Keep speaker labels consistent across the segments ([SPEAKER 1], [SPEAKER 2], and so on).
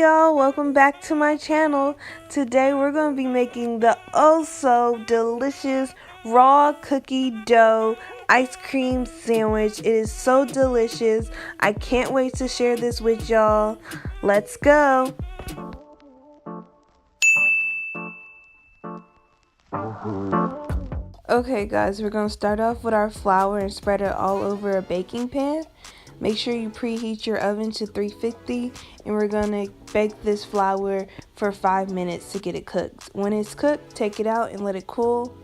[SPEAKER 1] y'all, welcome back to my channel. Today we're going to be making the oh so delicious raw cookie dough ice cream sandwich. It is so delicious. I can't wait to share this with y'all. Let's go. Okay guys, we're going to start off with our flour and spread it all over a baking pan. Make sure you preheat your oven to 350 and we're going to bake this flour for 5 minutes to get it cooked. When it's cooked, take it out and let it cool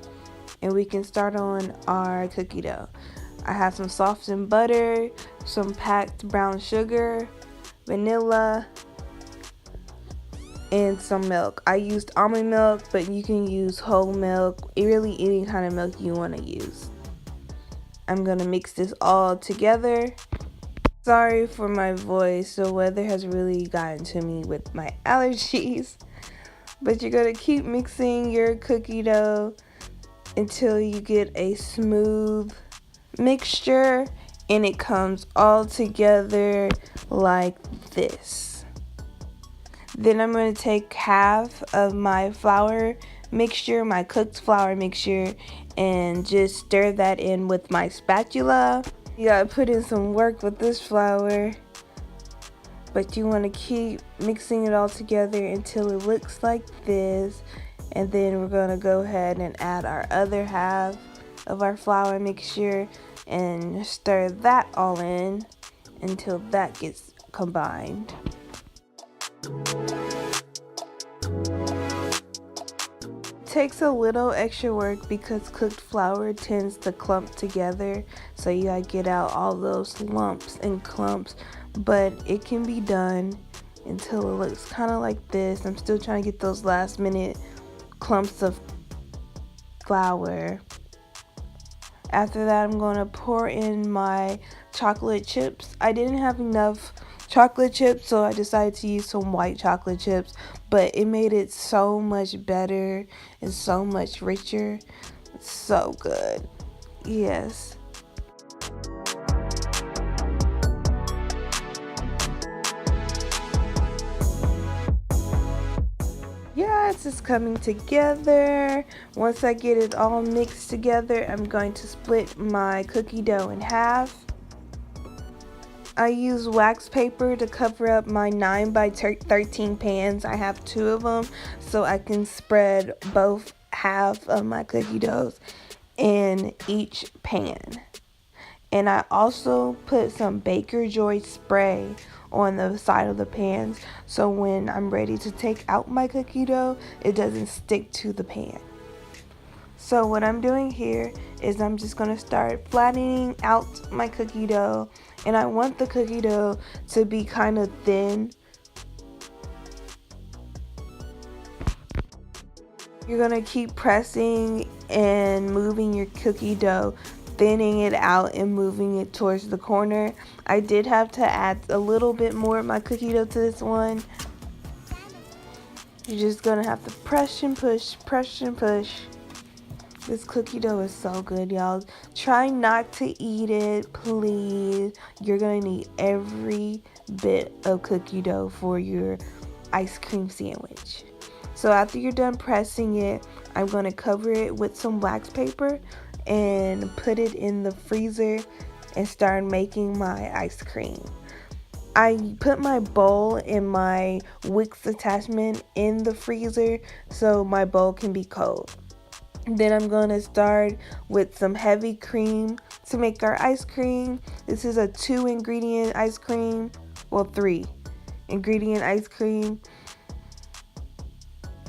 [SPEAKER 1] and we can start on our cookie dough. I have some softened butter, some packed brown sugar, vanilla, and some milk. I used almond milk, but you can use whole milk, really any kind of milk you want to use. I'm going to mix this all together. Sorry for my voice, the weather has really gotten to me with my allergies. But you're going to keep mixing your cookie dough until you get a smooth mixture and it comes all together like this. Then I'm going to take half of my flour mixture, my cooked flour mixture, and just stir that in with my spatula. You gotta put in some work with this flour, but you want to keep mixing it all together until it looks like this. And then we're gonna go ahead and add our other half of our flour mixture and stir that all in until that gets combined. Takes a little extra work because cooked flour tends to clump together, so you gotta get out all those lumps and clumps, but it can be done until it looks kind of like this. I'm still trying to get those last minute clumps of flour. After that, I'm going to pour in my chocolate chips. I didn't have enough chocolate chips, so I decided to use some white chocolate chips, but it made it so much better and so much richer. It's so good. Yes. Yes, it's coming together. Once I get it all mixed together, I'm going to split my cookie dough in half. I use wax paper to cover up my 9 by 13 pans. I have 2 of them so I can spread both half of my cookie doughs in each pan. And I also put some Baker Joy spray on the side of the pans so when I'm ready to take out my cookie dough, it doesn't stick to the pan. So what I'm doing here is I'm just going to start flattening out my cookie dough, and I want the cookie dough to be kind of thin. You're going to keep pressing and moving your cookie dough, thinning it out and moving it towards the corner. I did have to add a little bit more of my cookie dough to this one. You're just going to have to press and push, press and push. This cookie dough is so good, y'all. Try not to eat it, please. You're going to need every bit of cookie dough for your ice cream sandwich. So after you're done pressing it, I'm going to cover it with some wax paper and put it in the freezer and start making my ice cream. I put my bowl and my Wix attachment in the freezer so my bowl can be cold. Then I'm going to start with some heavy cream to make our ice cream. This is a 2-ingredient ice cream, well 3-ingredient ice cream.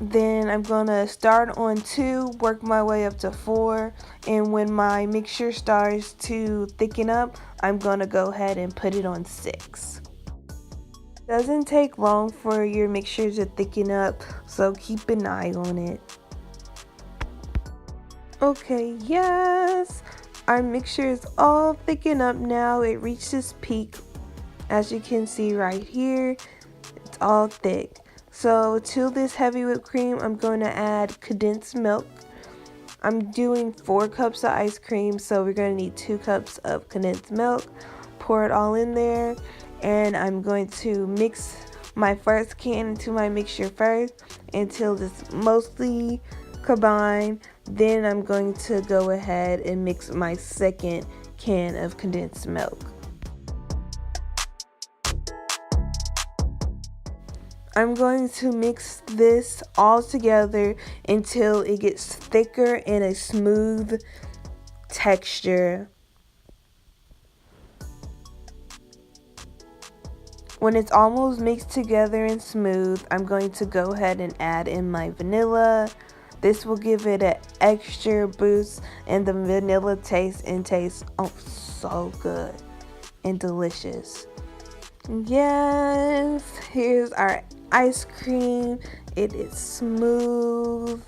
[SPEAKER 1] Then I'm going to start on 2, work my way up to 4, and when my mixture starts to thicken up, I'm going to go ahead and put it on 6. It doesn't take long for your mixture to thicken up, so keep an eye on it. Okay, yes, our mixture is all thickened up now. It reached its peak, as you can see right here. It's all thick. So to this heavy whipped cream, I'm going to add condensed milk. I'm doing 4 cups of ice cream, so we're going to need 2 cups of condensed milk. Pour it all in there, and I'm going to mix my first can into my mixture first until it's mostly combined. Then I'm going to go ahead and mix my second can of condensed milk. I'm going to mix this all together until it gets thicker and a smooth texture. When it's almost mixed together and smooth, I'm going to go ahead and add in my vanilla. This will give it an extra boost and the vanilla taste and tastes so good and delicious. Yes, here's our ice cream. It is smooth.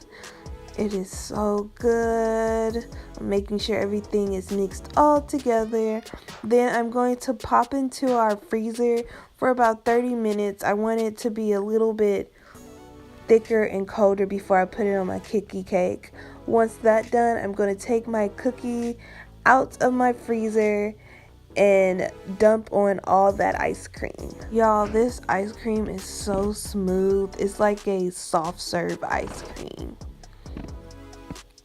[SPEAKER 1] It is so good. I'm making sure everything is mixed all together. Then I'm going to pop into our freezer for about 30 minutes. I want it to be a little bit thicker and colder before I put it on my cookie cake. Once that's done, I'm going to take my cookie out of my freezer and dump on all that ice cream. Y'all, this ice cream is so smooth. It's like a soft serve ice cream.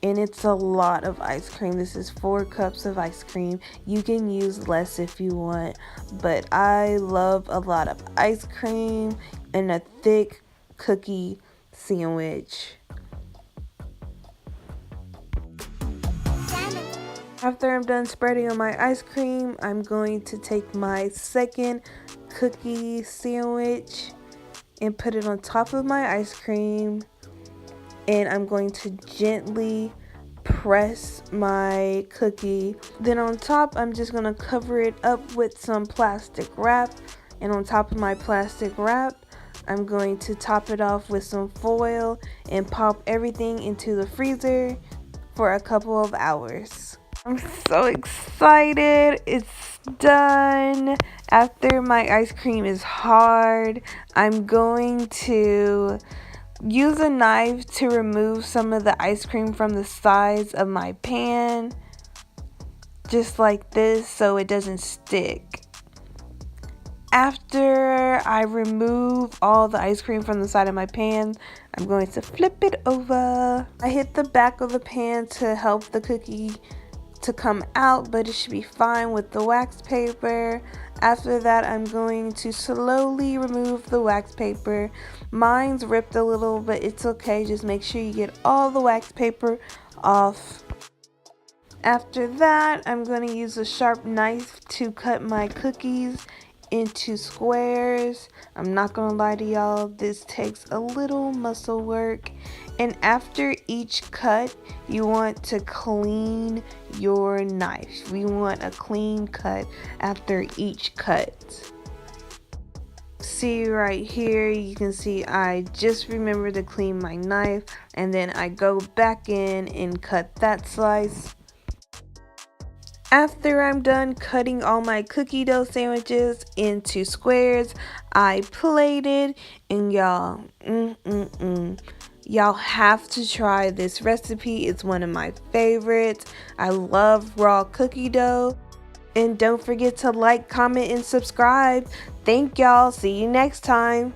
[SPEAKER 1] And it's a lot of ice cream. This is 4 cups of ice cream. You can use less if you want, but I love a lot of ice cream and a thick cookie sandwich. After I'm done spreading on my ice cream, I'm going to take my second cookie sandwich and put it on top of my ice cream. And I'm going to gently press my cookie. Then on top, I'm just going to cover it up with some plastic wrap. And on top of my plastic wrap, I'm going to top it off with some foil and pop everything into the freezer for a couple of hours. I'm so excited. It's done. After my ice cream is hard, I'm going to use a knife to remove some of the ice cream from the sides of my pan, just like this, so it doesn't stick. After I remove all the ice cream from the side of my pan, I'm going to flip it over. I hit the back of the pan to help the cookie to come out, but it should be fine with the wax paper. After that, I'm going to slowly remove the wax paper. Mine's ripped a little, but it's okay. Just make sure you get all the wax paper off. After that, I'm going to use a sharp knife to cut my cookies into squares. I'm not gonna lie to y'all, this takes a little muscle work. And after each cut, you want to clean your knife. We want a clean cut after each cut. See right here, you can see I just remembered to clean my knife, and then I go back in and cut that slice. After I'm done cutting all my cookie dough sandwiches into squares, I plate it, and y'all, y'all have to try this recipe. It's one of my favorites. I love raw cookie dough. And don't forget to like, comment, and subscribe. Thank y'all. See you next time.